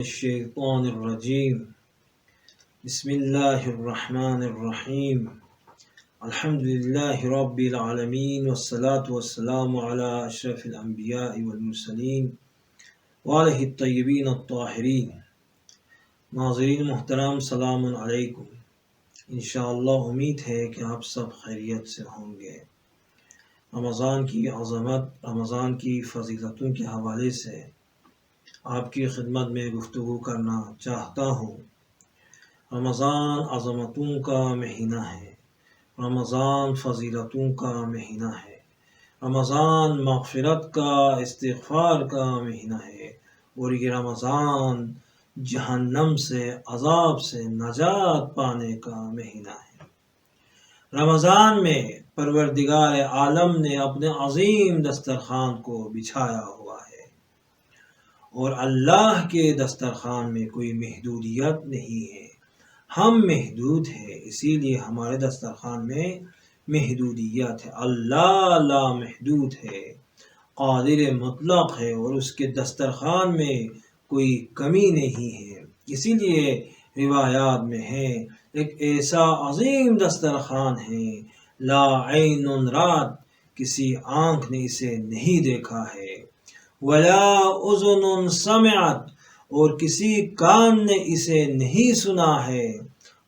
الشیطان الرجیم بسم اللہ الرحمن الرحیم الحمد للہ رب العالمین والصلاة والسلام علی اشرف الانبیاء والمرسلین وآلہ الطیبین الطاہرین۔ ناظرین محترم، السلام علیکم۔ انشاءاللہ امید ہے کہ آپ سب خیریت سے ہوں گے۔ رمضان کی عظمت، رمضان کی فضیلتوں کے حوالے سے آپ کی خدمت میں گفتگو کرنا چاہتا ہوں۔ رمضان عظمتوں کا مہینہ ہے، رمضان فضیلتوں کا مہینہ ہے، رمضان مغفرت کا، استغفار کا مہینہ ہے، اور یہ رمضان جہنم سے، عذاب سے نجات پانے کا مہینہ ہے۔ رمضان میں پروردگار عالم نے اپنے عظیم دسترخوان کو بچھایا ہوا ہے، اور اللہ کے دسترخوان میں کوئی محدودیت نہیں ہے۔ ہم محدود ہیں، اسی لیے ہمارے دسترخوان میں محدودیت ہے۔ اللہ لا محدود ہے، قادر مطلق ہے، اور اس کے دسترخوان میں کوئی کمی نہیں ہے۔ اسی لیے روایات میں ہے ایک ایسا عظیم دسترخوان ہے، لا عین رات، کسی آنکھ نے اسے نہیں دیکھا ہے، ولا اذن سمعت، اور کسی کان نے اسے نہیں سنا ہے،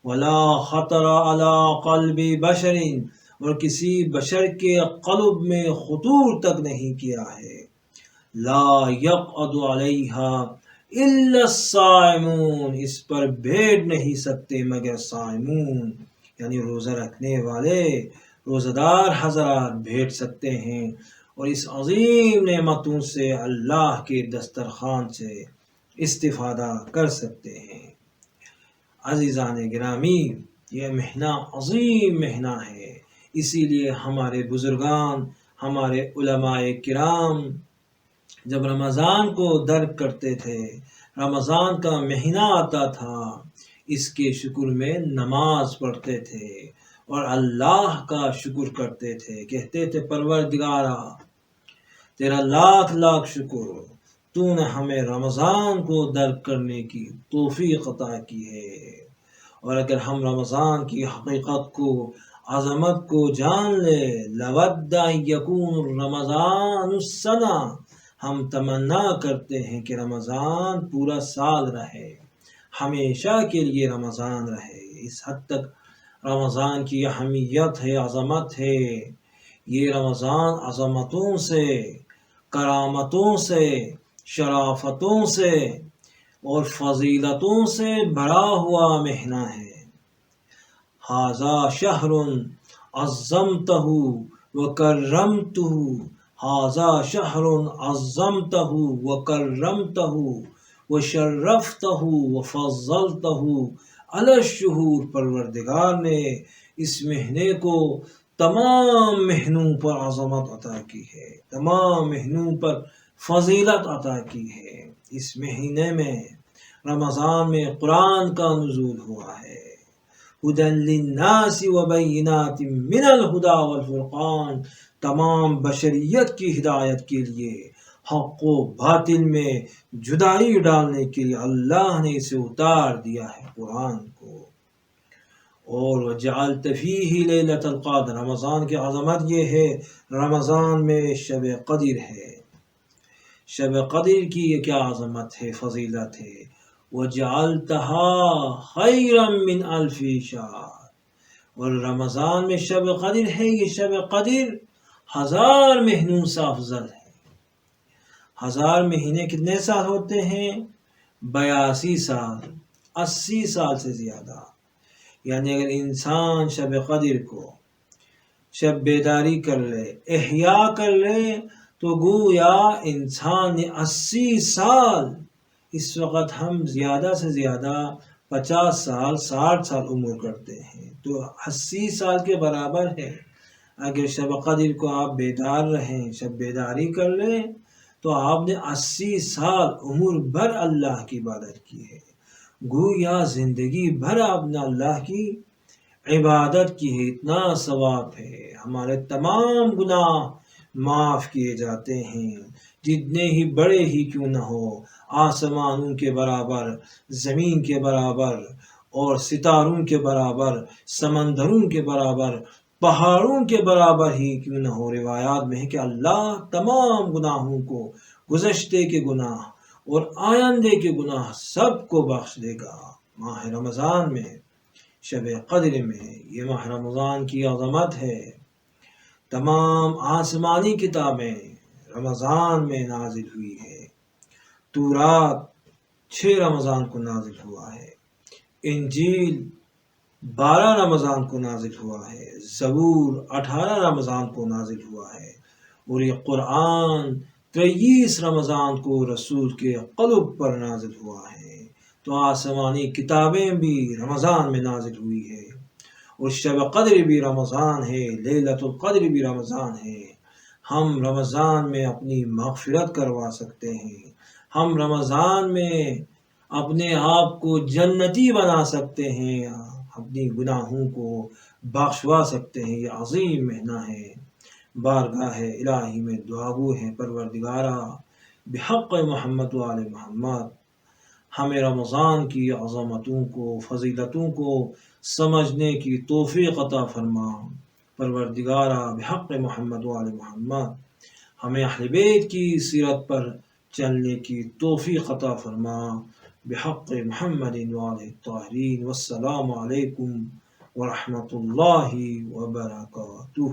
ولا خطر علی قلب بشر، اور کسی بشر کے قلب میں خطور تک نہیں کیا ہے۔ لا یقعد علیہا الا الصائمون، اس پر بیٹھ نہیں سکتے مگر صائمون، یعنی روزہ رکھنے والے، روزہ دار حضرات بیٹھ سکتے ہیں، اور اس عظیم نعمتوں سے اللہ کے دسترخوان سے استفادہ کر سکتے ہیں۔ عزیزان گرامی، یہ مہینہ عظیم مہینہ ہے، اسی لیے ہمارے بزرگان، ہمارے علماء کرام جب رمضان کو درک کرتے تھے، رمضان کا مہینہ آتا تھا، اس کے شکر میں نماز پڑھتے تھے اور اللہ کا شکر کرتے تھے، کہتے تھے پروردگارا تیرا لاکھ لاکھ شکر، تو نے ہمیں رمضان کو درک کرنے کی توفیق عطا کی ہے۔ اور اگر ہم رمضان کی حقیقت کو، عظمت کو جان لے، لود ان یکون رمضان السنہ، ہم تمنا کرتے ہیں کہ رمضان پورا سال رہے، ہمیشہ کے لیے رمضان رہے۔ اس حد تک رمضان کی اہمیت ہے، عظمت ہے۔ یہ رمضان عظمتوں سے، کرامتوں سے، شرافتوں سے اور فضیلتوں سے بھرا ہوا مہینہ ہے۔ ھذا شہر عظمتہ وکرمتہ، ھذا شہر عظمتہ وکرمتہ وشرفتہ وفضلتہ علی الشہور، پروردگار نے اس مہینے کو تمام مہینوں پر عظمت عطا کی ہے، تمام مہینوں پر فضیلت عطا کی ہے۔ اس مہینے میں، رمضان میں قرآن کا نزول ہوا ہے، ھدی للناس وبینات من الھدی والفرقان، تمام بشریت کی ہدایت کے لیے، حق و باطل میں جدائی ڈالنے کے لیے اللہ نے اسے اتار دیا ہے قرآن کو۔ اور وجعلت فیہ لیلۃ القدر، رمضان کی عظمت یہ ہے، رمضان میں شب قدر ہے۔ شب قدر کی یہ کیا عظمت ہے، فضیلت ہے، وجعلتہا خیرا من الف شہر، اور رمضان میں شب قدر ہے، یہ شب قدر 1000 مہینوں سے افضل ہے۔ 1000 مہینے کتنے سال ہوتے ہیں؟ 82 سال، 80 سال سے زیادہ۔ یعنی اگر انسان شب قدر کو شب بیداری کر لے، احیاء کر لے، تو گویا انسان نے 80 سال، اس وقت ہم زیادہ سے زیادہ 50 سال، 60 سال عمر کرتے ہیں، تو 80 سال کے برابر ہے۔ اگر شب قدر کو آپ بیدار رہیں، شب بیداری کر لیں، تو آپ نے 80 سال عمر بھر اللہ کی عبادت کی ہے، گویا زندگی بھر آپ نے اللہ کی عبادت کی ہے، اتنا ثواب ہے۔ ہمارے تمام گناہ معاف کیے جاتے ہیں، جتنے ہی بڑے ہی کیوں نہ ہو۔ آسمانوں کے برابر، زمین کے برابر اور ستاروں کے برابر، سمندروں کے برابر، پہاڑوں کے برابر ہی کیوں نہ ہو، روایات میں ہے کہ اللہ تمام گناہوں کو، گزشتے کے گناہ اور آئندے کے گناہ سب کو بخش دے گا۔ ماہ رمضان میں، شب قدر میں، یہ ماہ رمضان کی عظمت ہے۔ تمام آسمانی کتابیں رمضان میں نازل ہوئی ہے۔ تورات 6 رمضان کو نازل ہوا ہے، انجیل 12 رمضان کو نازل ہوا ہے، زبور 18 رمضان کو نازل ہوا ہے، اور یہ قرآن 23 رمضان کو رسول کے قلب پر نازل ہوا ہے۔ تو آسمانی کتابیں بھی رمضان میں نازل ہوئی ہے، اور شب قدر بھی رمضان ہے، لیلۃ القدر بھی رمضان ہے۔ ہم رمضان میں اپنی مغفرت کروا سکتے ہیں، ہم رمضان میں اپنے آپ کو جنتی بنا سکتے ہیں، اپنی گناہوں کو بخشوا سکتے ہیں۔ یہ عظیم مہینہ ہے۔ بارگاہ الہی میں دعا گو ہے، پروردگارا بحق محمد و آل محمد ہمیں رمضان کی عظمتوں کو، فضیلتوں کو سمجھنے کی توفیق عطا فرما۔ پروردگارا بحق محمد و آل محمد ہمیں اہل بیت کی سیرت پر چلنے کی توفیق عطا فرما۔ بحق محمد و آلہ الطاہرین۔ والسلام علیکم ورحمۃ اللہ وبرکاتہ۔